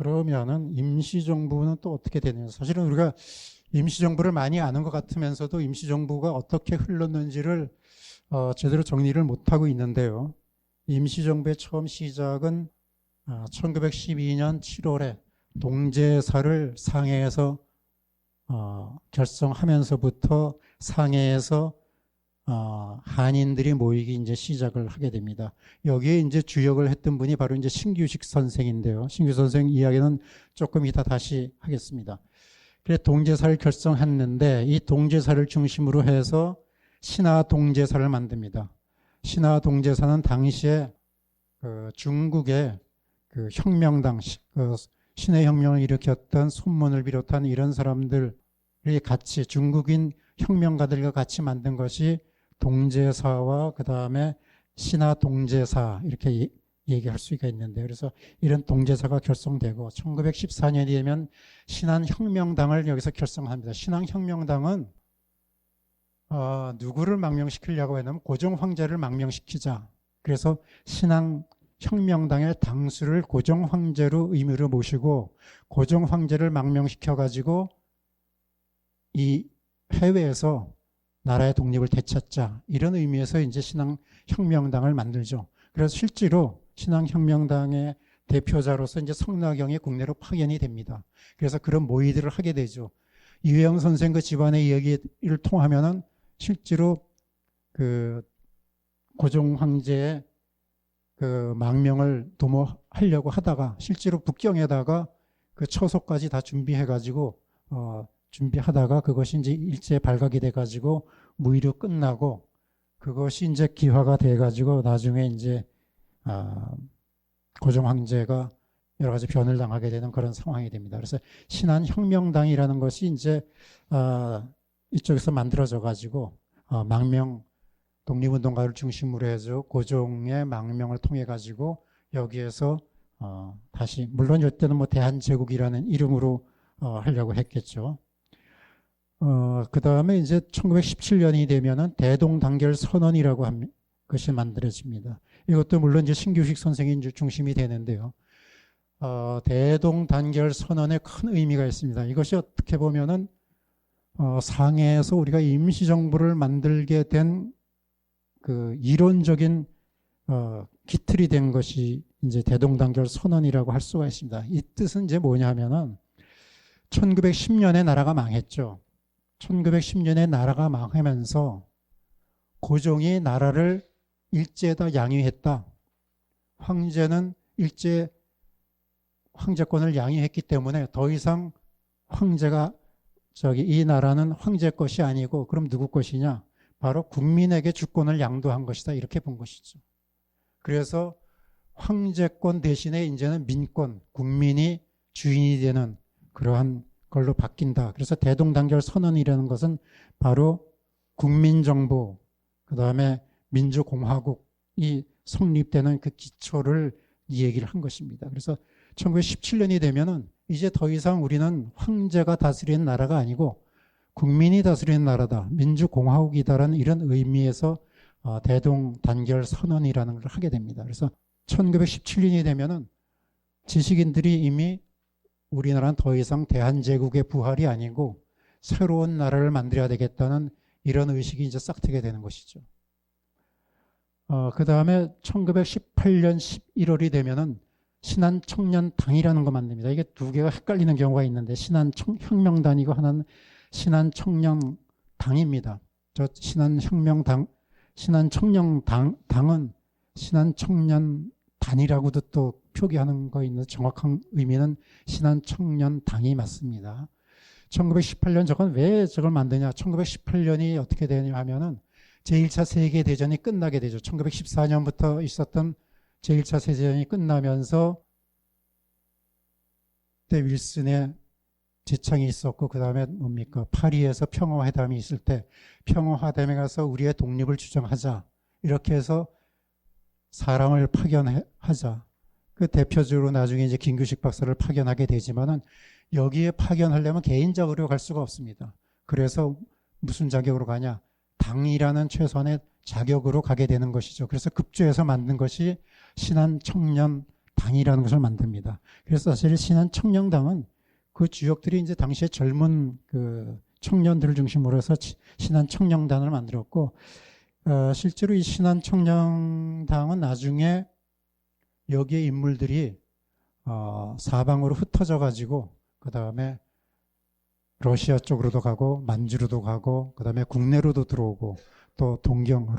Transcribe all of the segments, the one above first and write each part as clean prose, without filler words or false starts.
그러면은 임시정부는 또 어떻게 되느냐. 사실은 우리가 임시정부를 많이 아는 것 같으면서도 임시정부가 어떻게 흘렀는지를 제대로 정리를 못하고 있는데요. 임시정부의 처음 시작은 1912년 7월에 동제사를 상해에서 결성하면서부터 상해에서 한인들이 모이기 이제 시작을 하게 됩니다. 여기에 이제 주역을 했던 분이 바로 이제 신규식 선생인데요. 신규 선생 이야기는 조금 이따 다시 하겠습니다. 그래 동제사를 결성했는데 이 동제사를 중심으로 해서 신화 동제사를 만듭니다. 신화 동제사는 당시에 중국의 그 혁명당, 신의 혁명을 일으켰던 손문을 비롯한 이런 사람들이 같이 중국인 혁명가들과 같이 만든 것이 동제사와 그 다음에 신화 동제사 이렇게 얘기할 수가 있는데 그래서 이런 동제사가 결성되고 1914년이 되면 신한혁명당을 여기서 결성합니다. 신한혁명당은 누구를 망명시키려고 했냐면 고종 황제를 망명시키자. 그래서 신한혁명당의 당수를 고종 황제로 의미로 모시고 고종 황제를 망명시켜가지고 이 해외에서 나라의 독립을 되찾자 이런 의미에서 이제 신한혁명당을 만들죠. 그래서 실제로 신한혁명당의 대표자로서 이제 성나경이 국내로 파견이 됩니다. 그래서 그런 모의들을 하게 되죠. 이회영 선생 그 집안의 이야기를 통하면은 실제로 그 고종 황제의 그 망명을 도모하려고 하다가 실제로 북경에다가 그 처소까지 다 준비해가지고 준비하다가 그것이 이제 일제에 발각이 돼가지고 무의로 끝나고 그것이 이제 기화가 돼가지고 나중에 이제 고종 황제가 여러 가지 변을 당하게 되는 그런 상황이 됩니다. 그래서 신한혁명당이라는 것이 이제 이쪽에서 만들어져 가지고 망명 독립운동가를 중심으로 해서 고종의 망명을 통해 가지고 여기에서 다시 물론 이때는 뭐 대한제국이라는 이름으로 하려고 했겠죠. 그 다음에 이제 1917년이 되면은 대동단결 선언이라고 합니다. 것이 만들어집니다. 이것도 물론 이제 신규식 선생이 이제 중심이 되는데요. 대동단결 선언에 큰 의미가 있습니다. 이것이 어떻게 보면은 상해에서 우리가 임시정부를 만들게 된 그 이론적인 기틀이 된 것이 이제 대동단결 선언이라고 할 수가 있습니다. 이 뜻은 이제 뭐냐면은 1910년에 나라가 망했죠. 1910년에 나라가 망하면서 고종이 나라를 일제에다 양위했다. 황제는 일제 황제권을 양위했기 때문에 더 이상 황제가 이 나라는 황제 것이 아니고 그럼 누구 것이냐? 바로 국민에게 주권을 양도한 것이다. 이렇게 본 것이죠. 그래서 황제권 대신에 이제는 민권, 국민이 주인이 되는 그러한 걸로 바뀐다. 그래서 대동단결 선언이라는 것은 바로 국민정부, 그 다음에 민주공화국이 성립되는 그 기초를 이 얘기를 한 것입니다. 그래서 1917년이 되면은 이제 더 이상 우리는 황제가 다스리는 나라가 아니고 국민이 다스리는 나라다. 민주공화국이다라는 이런 의미에서 대동단결 선언이라는 걸 하게 됩니다. 그래서 1917년이 되면은 지식인들이 이미 우리나라는 더 이상 대한제국의 부활이 아니고 새로운 나라를 만들어야 되겠다는 이런 의식이 이제 싹트게 되는 것이죠. 그 다음에 1918년 11월이 되면은 신한청년당이라는 거 만듭니다. 이게 두 개가 헷갈리는 경우가 있는데 신한혁명당이고 하나는 신한청년당입니다. 저 신한청년당은 신한청년단이라고도 또 표기하는 거 있는데 정확한 의미는 신한청년당이 맞습니다. 1918년 저건 왜 저걸 만드냐? 1918년이 어떻게 되냐 하면은 제1차 세계대전이 끝나게 되죠. 1914년부터 있었던 제1차 세계대전이 끝나면서 그때 윌슨의 지청이 있었고 그 다음에 뭡니까? 파리에서 평화회담이 있을 때 평화회담에 가서 우리의 독립을 주장하자. 이렇게 해서 사람을 파견하자. 그 대표적으로 나중에 이제 김규식 박사를 파견하게 되지만은 여기에 파견하려면 개인적으로 갈 수가 없습니다. 그래서 무슨 자격으로 가냐? 당이라는 최소한의 자격으로 가게 되는 것이죠. 그래서 급조해서 만든 것이 신한청년당이라는 당이라는 것을 만듭니다. 그래서 사실 신한청년당은 그 주역들이 이제 당시에 젊은 그 청년들을 중심으로 해서 신한청년단을 만들었고, 실제로 이 신한청년당은 나중에 여기에 인물들이 사방으로 흩어져 가지고 그 다음에 러시아 쪽으로도 가고 만주로도 가고 그 다음에 국내로도 들어오고 또 동경,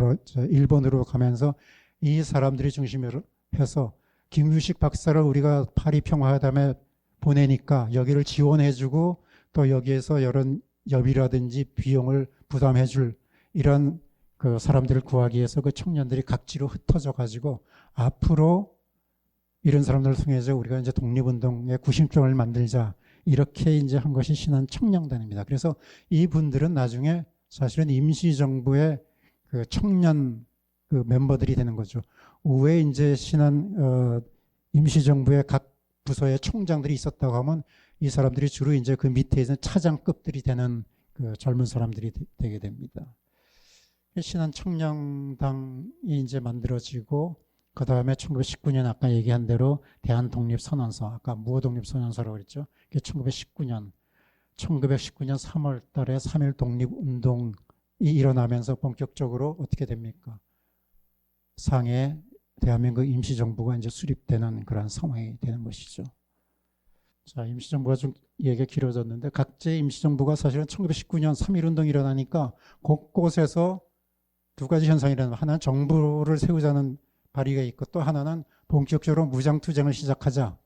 일본으로 가면서 이 사람들이 중심으로 해서 김유식 박사를 우리가 파리 평화회담에 보내니까 여기를 지원해주고 또 여기에서 이런 여비라든지 비용을 부담해줄 이런 그 사람들을 구하기 위해서 그 청년들이 각지로 흩어져 가지고 앞으로 이런 사람들을 통해서 우리가 이제 독립운동의 구심점을 만들자 이렇게 이제 한 것이 신한청년단입니다. 그래서 이분들은 나중에 사실은 임시정부의 그 청년 그 멤버들이 되는 거죠. 우에 이제 임시정부의 각 부서의 총장들이 있었다고 하면 이 사람들이 주로 이제 그 밑에 있는 차장급들이 되는 그 젊은 사람들이 되게 됩니다. 신한청년당이 이제 만들어지고 그 다음에 1919년 아까 얘기한 대로 대한독립선언서, 아까 무호독립선언서라고 그랬죠. 1919년 3월 달에 3.1 독립운동이 일어나면서 본격적으로 어떻게 됩니까? 상해 대한민국 임시정부가 이제 수립되는 그런 상황이 되는 것이죠. 자, 임시정부가 좀 얘기가 길어졌는데 각지의 임시정부가 사실은 1919년 3.1운동이 일어나니까 곳곳에서 두 가지 현상이 일어나면 하나는 정부를 세우자는 발의가 있고 또 하나는 본격적으로 무장투쟁을 시작하자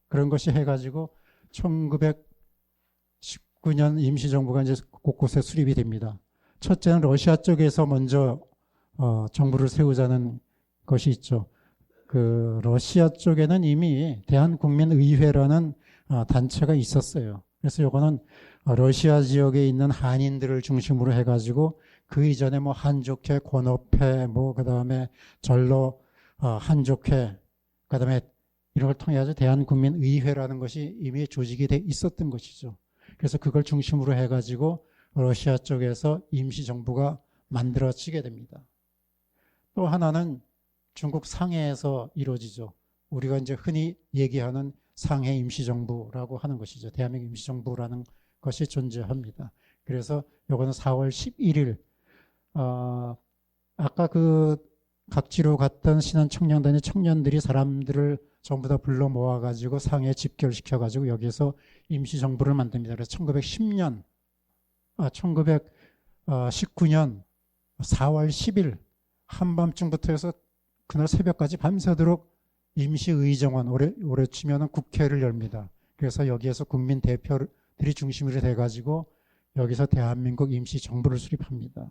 그런 것이 해가지고 1919년 임시정부가 이제 곳곳에 수립이 됩니다. 첫째는 러시아 쪽에서 먼저 정부를 세우자는 것이 있죠. 그 러시아 쪽에는 이미 대한국민의회라는 단체가 있었어요. 그래서 이거는 러시아 지역에 있는 한인들을 중심으로 해가지고 그 이전에 뭐 한족회, 권업회, 뭐 그다음에 전로 한족회, 그다음에 이런 걸 통해 가지고 대한국민의회라는 것이 이미 조직이 돼 있었던 것이죠. 그래서 그걸 중심으로 해가지고 러시아 쪽에서 임시정부가 만들어지게 됩니다. 또 하나는 중국 상해에서 이루어지죠. 우리가 이제 흔히 얘기하는 상해 임시정부라고 하는 것이죠. 대한민국 임시정부라는 것이 존재합니다. 그래서 요거는 4월 11일 아까 그 각지로 갔던 신한청년단의 청년들이 사람들을 전부 다 불러 모아가지고 상해에 집결시켜가지고 여기에서 임시정부를 만듭니다. 그래서 1919년 4월 10일 한밤중부터 해서 그날 새벽까지 밤새도록 임시의정원, 올해 치면은 국회를 열니다. 그래서 여기에서 국민 대표들이 중심으로 돼가지고 여기서 대한민국 임시정부를 수립합니다.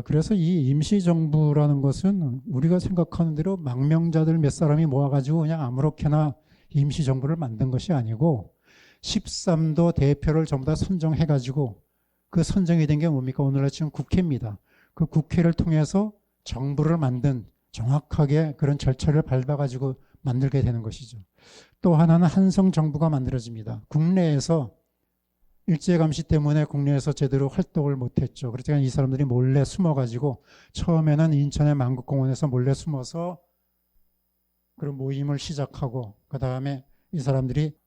그래서 이 임시정부라는 것은 우리가 생각하는 대로 망명자들 몇 사람이 모아가지고 그냥 아무렇게나 임시정부를 만든 것이 아니고 13도 대표를 전부 다 선정해가지고 그 선정이 된 게 뭡니까? 오늘날 지금 국회입니다. 그 국회를 통해서 정부를 만든 정확하게 그런 절차를 밟아가지고 만들게 되는 것이죠. 또 하나는 한성정부가 만들어집니다. 국내에서 일제감시 때문에 국내에서 제대로 활동을 못했죠. 그러니까 이 사람들이 몰래 숨어가지고 처음에는 인천의 만국공원에서 몰래 숨어서 그런 모임을 시작하고 그 다음에 이 사람들이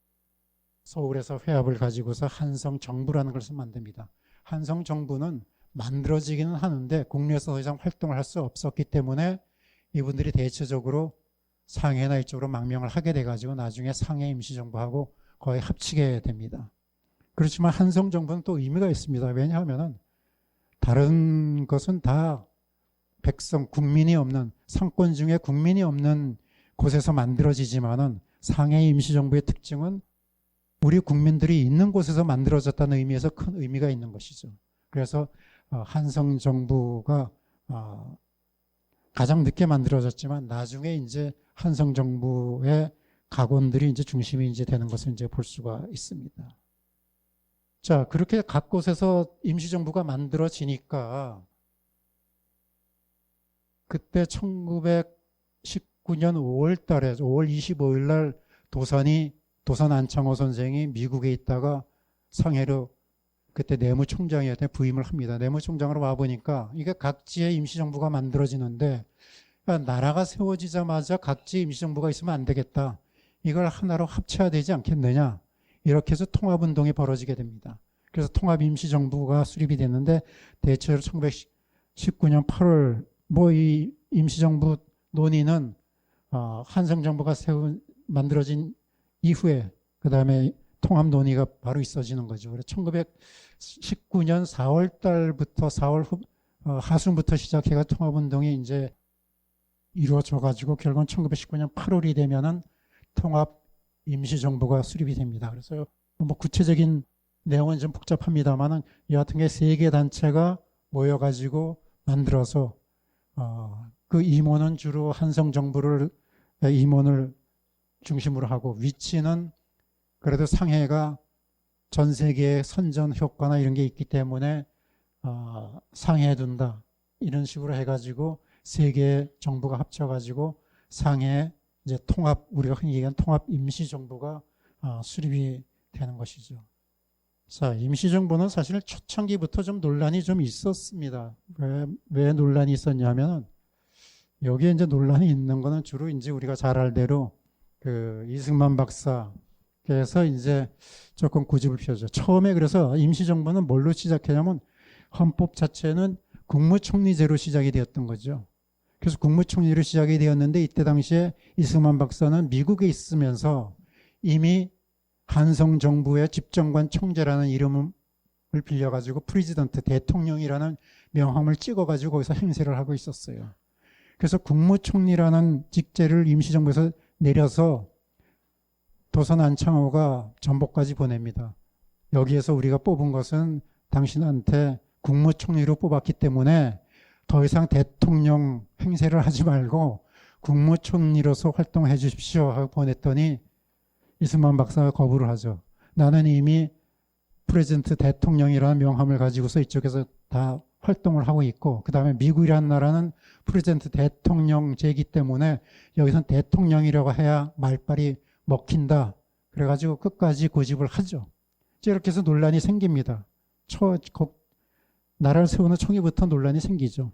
서울에서 회합을 가지고서 한성정부라는 것을 만듭니다. 한성정부는 만들어지기는 하는데 국내에서 더 이상 활동을 할 수 없었기 때문에 이분들이 대체적으로 상해나 이쪽으로 망명을 하게 돼가지고 나중에 상해 임시정부하고 거의 합치게 됩니다. 그렇지만 한성정부는 또 의미가 있습니다. 왜냐하면 다른 것은 다 백성, 국민이 없는 상권 중에 국민이 없는 곳에서 만들어지지만은 상해 임시정부의 특징은 우리 국민들이 있는 곳에서 만들어졌다는 의미에서 큰 의미가 있는 것이죠. 그래서 한성정부가 가장 늦게 만들어졌지만 나중에 이제 한성정부의 각원들이 이제 중심이 이제 되는 것을 이제 볼 수가 있습니다. 자, 그렇게 각 곳에서 임시정부가 만들어지니까 그때 1919년 5월 달에 5월 25일 날 도산 안창호 선생이 미국에 있다가 상해로 그때 내무총장이었는데 부임을 합니다. 내무총장으로 와보니까 이게 각지의 임시정부가 만들어지는데 그러니까 나라가 세워지자마자 각지 임시정부가 있으면 안 되겠다. 이걸 하나로 합쳐야 되지 않겠느냐. 이렇게 해서 통합운동이 벌어지게 됩니다. 그래서 통합임시정부가 수립이 됐는데 대체로 1919년 8월 이 임시정부 논의는 한성정부가 만들어진 이후에 그 다음에 통합 논의가 바로 있어지는 거죠. 그래서 1919년 4월 달부터 4월 하순부터 시작해가 통합운동이 이제 이루어져 가지고 결국은 1919년 8월이 되면은 통합 임시정부가 수립이 됩니다. 그래서 뭐 구체적인 내용은 좀 복잡합니다만은 여하튼 세 개 단체가 모여가지고 만들어서 그 임원은 주로 한성정부를 임원을 중심으로 하고 위치는 그래도 상해가 전 세계의 선전 효과나 이런 게 있기 때문에 상해에 둔다 이런 식으로 해가지고 세 개의 정부가 합쳐가지고 상해 이제 통합 우리가 흔히 얘기하는 통합 임시정부가 수립이 되는 것이죠. 자, 임시정부는 사실 초창기부터 좀 논란이 좀 있었습니다. 왜 논란이 있었냐면 여기에 이제 논란이 있는 거는 주로 이제 우리가 잘 알대로 그 이승만 박사께서 이제 조금 고집을 펴죠. 처음에 그래서 임시정부는 뭘로 시작했냐면 헌법 자체는 국무총리제로 시작이 되었던 거죠. 그래서 국무총리로 시작이 되었는데 이때 당시에 이승만 박사는 미국에 있으면서 이미 한성정부의 집정관 총재라는 이름을 빌려가지고 프리지던트 대통령이라는 명함을 찍어가지고 거기서 행세를 하고 있었어요. 그래서 국무총리라는 직제를 임시정부에서 내려서 도선 안창호가 전복까지 보냅니다. 여기에서 우리가 뽑은 것은 당신한테 국무총리로 뽑았기 때문에 더 이상 대통령 행세를 하지 말고 국무총리로서 활동해 주십시오 하고 보냈더니 이승만 박사가 거부를 하죠. 나는 이미 프레지던트 대통령이라는 명함을 가지고서 이쪽에서 다 활동을 하고 있고 그 다음에 미국이라는 나라는 프레지던트 대통령제이기 때문에 여기서는 대통령이라고 해야 말빨이 먹힌다. 그래가지고 끝까지 고집을 하죠. 이렇게 해서 논란이 생깁니다. 나라를 세우는 총회부터 논란이 생기죠.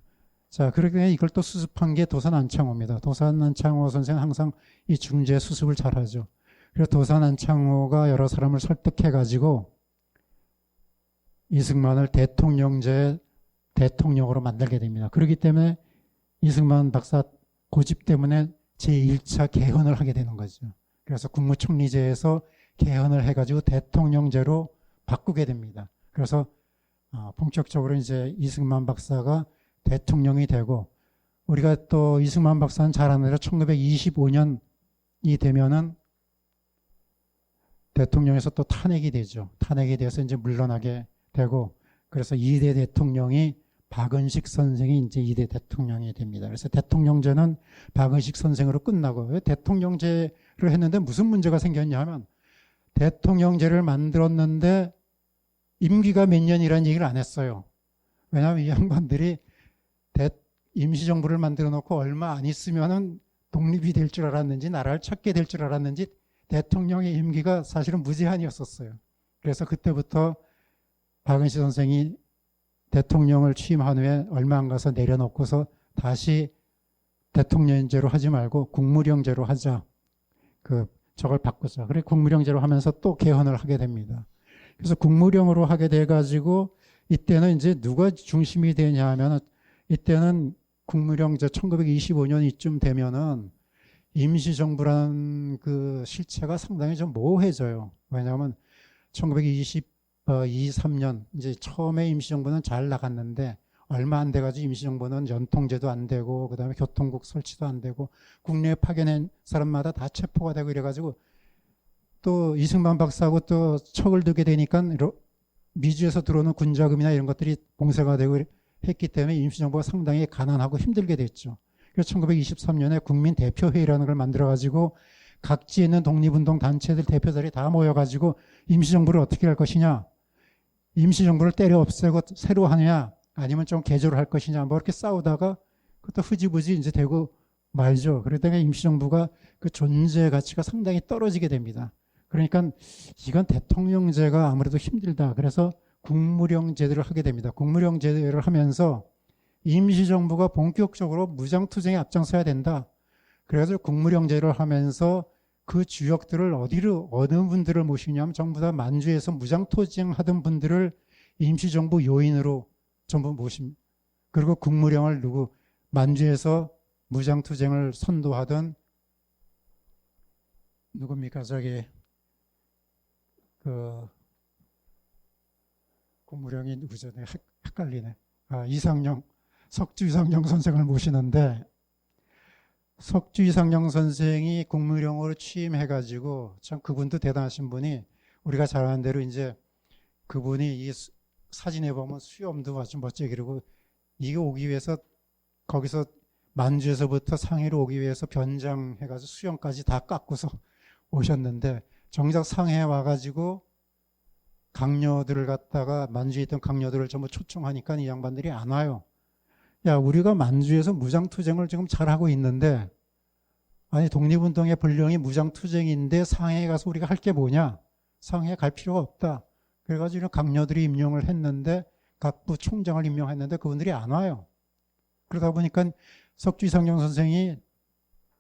자, 그렇게 이걸 또 수습한 게 도산 안창호입니다. 도산 안창호 선생은 항상 이 중재 수습을 잘하죠. 그래서 도산 안창호가 여러 사람을 설득해가지고 이승만을 대통령제 대통령으로 만들게 됩니다. 그렇기 때문에 이승만 박사 고집 때문에 제1차 개헌을 하게 되는 거죠. 그래서 국무총리제에서 개헌을 해가지고 대통령제로 바꾸게 됩니다. 그래서 본격적으로 이제 이승만 박사가 대통령이 되고 우리가 또 이승만 박사는 잘 아는 대로 1925년이 되면은 대통령에서 또 탄핵이 되죠. 탄핵이 돼서 이제 물러나게 되고 그래서 2대 대통령이 박은식 선생이 이제 2대 대통령이 됩니다. 그래서 대통령제는 박은식 선생으로 끝나고 왜 대통령제를 했는데 무슨 문제가 생겼냐 하면 대통령제를 만들었는데 임기가 몇 년이라는 얘기를 안 했어요. 왜냐하면 이 양반들이 임시정부를 만들어 놓고 얼마 안 있으면은 독립이 될 줄 알았는지 나라를 찾게 될 줄 알았는지 대통령의 임기가 사실은 무제한이었었어요. 그래서 그때부터 박은식 선생이 대통령을 취임한 후에 얼마 안 가서 내려놓고서 다시 대통령제로 하지 말고 국무령제로 하자. 저걸 바꾸자. 그래 국무령제로 하면서 또 개헌을 하게 됩니다. 그래서 국무령으로 하게 돼가지고 이때는 이제 누가 중심이 되냐 하면 이때는 국무령제 1925년 이쯤 되면은 임시정부라는 그 실체가 상당히 좀 모호해져요. 왜냐하면 1923년 이제 처음에 임시정부는 잘 나갔는데 얼마 안 돼가지고 임시정부는 연통제도 안 되고 그다음에 교통국 설치도 안 되고 국내에 파견한 사람마다 다 체포가 되고 이래가지고 또 이승만 박사하고 또 척을 두게 되니까 미주에서 들어오는 군자금이나 이런 것들이 봉쇄가 되고 했기 때문에 임시정부가 상당히 가난하고 힘들게 됐죠. 그래서 1923년에 국민대표회의라는 걸 만들어가지고 각지에 있는 독립운동 단체들 대표들이 다 모여가지고 임시정부를 어떻게 할 것이냐, 임시정부를 때려 없애고 새로 하느냐, 아니면 좀 개조를 할 것이냐, 뭐 이렇게 싸우다가 그것도 흐지부지 이제 되고 말죠. 그러다가 임시정부가 그 존재 가치가 상당히 떨어지게 됩니다. 그러니까 이건 대통령제가 아무래도 힘들다. 그래서 국무령제도를 하게 됩니다. 국무령제도를 하면서 임시정부가 본격적으로 무장투쟁에 앞장서야 된다. 그래서 국무령제를 하면서 그 주역들을 어느 분들을 모시냐면 전부 다 만주에서 무장투쟁하던 분들을 임시정부 요인으로 전부 모십니다. 그리고 국무령을 만주에서 무장투쟁을 선도하던 누굽니까? 국무령이 누구죠? 헷갈리네. 석주 이상영 선생을 모시는데, 석주 이상영 선생이 국무령으로 취임해가지고, 참 그분도 대단하신 분이, 우리가 잘 아는 대로 이제 그분이 이 사진에 보면 수염도 아주 멋지게 기르고, 이게 오기 위해서 거기서 만주에서부터 상해로 오기 위해서 변장해가지고 수염까지 다 깎고서 오셨는데, 정작 상해에 와가지고 강녀들을 갖다가 만주에 있던 강녀들을 전부 초청하니까 이 양반들이 안 와요. 야, 우리가 만주에서 무장투쟁을 지금 잘하고 있는데, 아니 독립운동의 본령이 무장투쟁인데 상해에 가서 우리가 할 게 뭐냐? 상해에 갈 필요가 없다. 그래가지고 강녀들이 임명을 했는데, 각부 총장을 임명했는데 그분들이 안 와요. 그러다 보니까 석주 이상영 선생이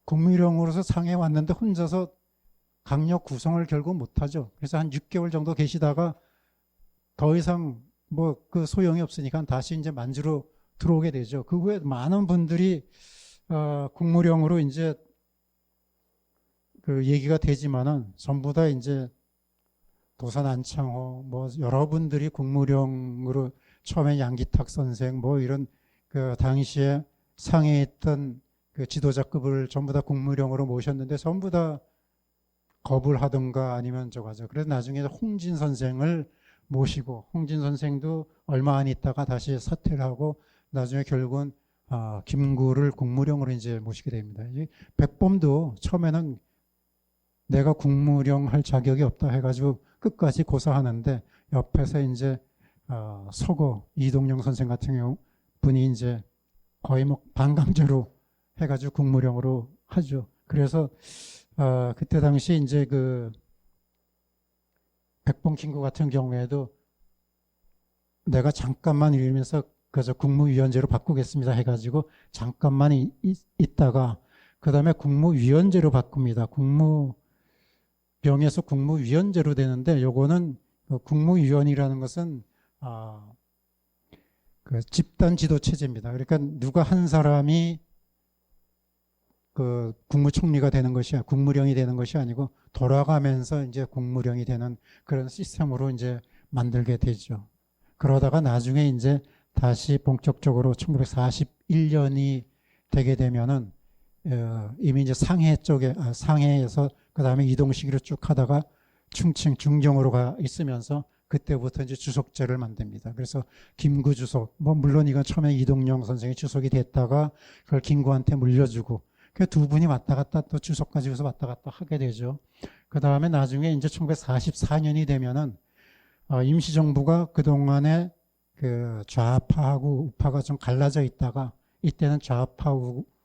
국무령으로서 상해에 왔는데 혼자서 강력 구성을 결국 못하죠. 그래서 한 6개월 정도 계시다가 더 이상 그 소용이 없으니까 다시 이제 만주로 들어오게 되죠. 그 후에 많은 분들이 국무령으로 이제 그 얘기가 되지만은 전부 다 이제 도산 안창호 여러분들이 국무령으로 처음에 양기탁 선생 이런 그 당시에 상해에 있던 그 지도자급을 전부 다 국무령으로 모셨는데 전부 다 겁을 하든가 아니면 저거죠. 그래서 나중에 홍진 선생을 모시고, 홍진 선생도 얼마 안 있다가 다시 사퇴를 하고 나중에 결국은 김구를 국무령으로 이제 모시게 됩니다. 백범도 처음에는 내가 국무령 할 자격이 없다 해가지고 끝까지 고사하는데 옆에서 이제 서고 이동영 선생 같은 경우 분이 이제 거의 반강제로 해가지고 국무령으로 하죠. 그래서 그때 당시 이제 그 백범 김구 같은 경우에도 내가 잠깐만 이러면서 그래서 국무위원제로 바꾸겠습니다 해가지고 잠깐만 있다가 그 다음에 국무위원제로 바꿉니다. 국무병에서 국무위원제로 되는데 요거는 국무위원이라는 것은 그 집단 지도 체제입니다. 그러니까 누가 한 사람이 그 국무총리가 되는 것이 국무령이 되는 것이 아니고 돌아가면서 이제 국무령이 되는 그런 시스템으로 이제 만들게 되죠. 그러다가 나중에 이제 다시 본격적으로 1941년이 되게 되면은 이미 이제 상해 쪽에 상해에서 그 다음에 이동식으로 쭉 하다가 충칭 중정으로 가 있으면서 그때부터 이제 주석제를 만듭니다. 그래서 김구 주석 물론 이건 처음에 이동영 선생이 주석이 됐다가 그걸 김구한테 물려주고 그 두 분이 왔다 갔다 또 주석 가지고서 왔다 갔다 하게 되죠. 그 다음에 나중에 이제 1944년이 되면은 임시정부가 그동안에 그 좌파하고 우파가 좀 갈라져 있다가 이때는 좌파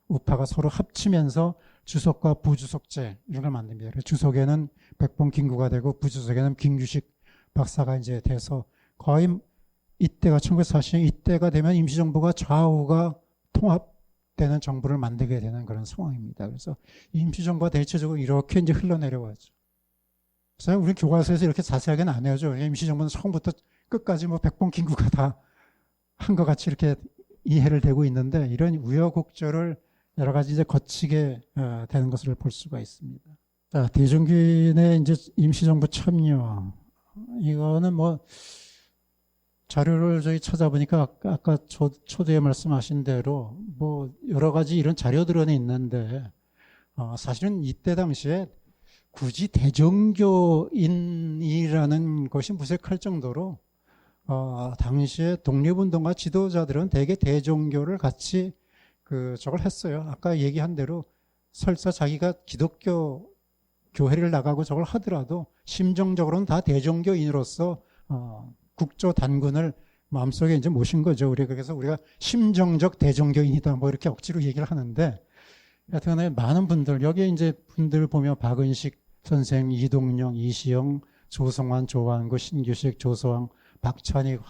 우파가 서로 합치면서 주석과 부주석제 이런 걸 만듭니다. 그래서 주석에는 백범 김구가 되고 부주석에는 김규식 박사가 이제 돼서 거의 이때가 1940년 이때가 되면 임시정부가 좌우가 통합되는 정부를 만들게 되는 그런 상황입니다. 그래서 임시정부가 대체적으로 이렇게 이제 흘러내려가죠. 그래서 우리 교과서에서 이렇게 자세하게는 안 해야죠. 임시정부는 처음부터 끝까지 백범 김구가 다 한 것 같이 이렇게 이해를 되고 있는데 이런 우여곡절을 여러 가지 이제 거치게 되는 것을 볼 수가 있습니다. 자, 대중균의 이제 임시정부 참여 이거는 자료를 저희 찾아보니까 아까 초두에 말씀하신 대로 여러 가지 이런 자료들은 있는데 사실은 이때 당시에 굳이 대종교인이라는 것이 무색할 정도로 당시에 독립운동가 지도자들은 대개 대종교를 같이 저걸 했어요. 아까 얘기한 대로 설사 자기가 기독교 교회를 나가고 저걸 하더라도 심정적으로는 다 대종교인으로서 국조 단군을 마음속에 이제 모신 거죠. 그래서 우리가 심정적 대종교인이다 이렇게 억지로 얘기를 하는데 하여튼간에 많은 분들 여기에 이제 분들 보면 박은식 선생, 이동영, 이시영, 조성환, 조한구, 신규식, 조소왕, 박찬익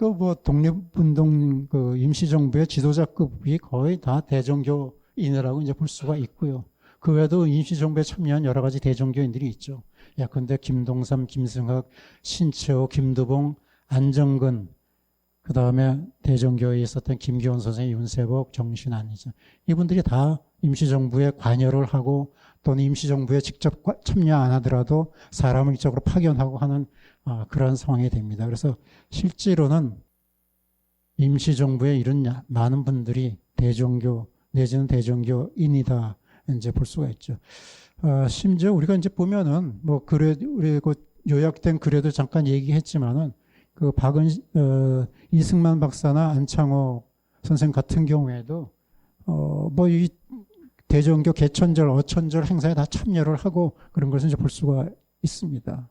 그 뭐 독립운동 그 임시정부의 지도자급이 거의 다 대종교인이라고 이제 볼 수가 있고요. 그 외에도 임시정부에 참여한 여러 가지 대종교인들이 있죠. 예컨대 김동삼, 김승학, 신채호, 김두봉, 안정근, 그 다음에 대종교에 있었던 김기원 선생, 윤세복, 정신환이죠. 이분들이 다 임시정부에 관여를 하고 또는 임시정부에 직접 참여 안 하더라도 사람을 이쪽으로 파견하고 하는 그런 상황이 됩니다. 그래서 실제로는 임시정부에 이런 많은 분들이 대종교 내지는 대종교인이다 이제 볼 수가 있죠. 심지어 우리가 이제 보면은 뭐 그리고 요약된 글에도 잠깐 얘기했지만은 그 이승만 박사나 안창호 선생 같은 경우에도 뭐 이 대종교 개천절, 어천절 행사에 다 참여를 하고 그런 것을 이제 볼 수가 있습니다.